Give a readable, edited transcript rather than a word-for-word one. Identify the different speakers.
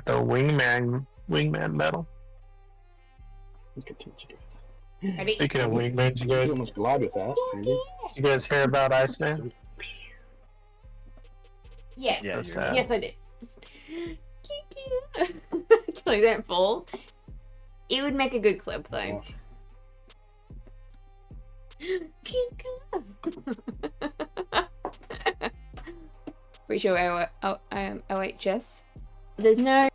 Speaker 1: got the wingman medal.
Speaker 2: You can teach you guys.
Speaker 3: Ready?
Speaker 1: Speaking of wingmans, you
Speaker 2: You
Speaker 1: guys,
Speaker 2: almost glide with that, maybe.
Speaker 1: did you guys hear about Iceman?
Speaker 3: Yes.
Speaker 4: Yeah,
Speaker 1: So
Speaker 4: you're
Speaker 1: sad.
Speaker 3: Yes, I did. Like that fall. It would make a good clip though. Pretty sure OHS. There's no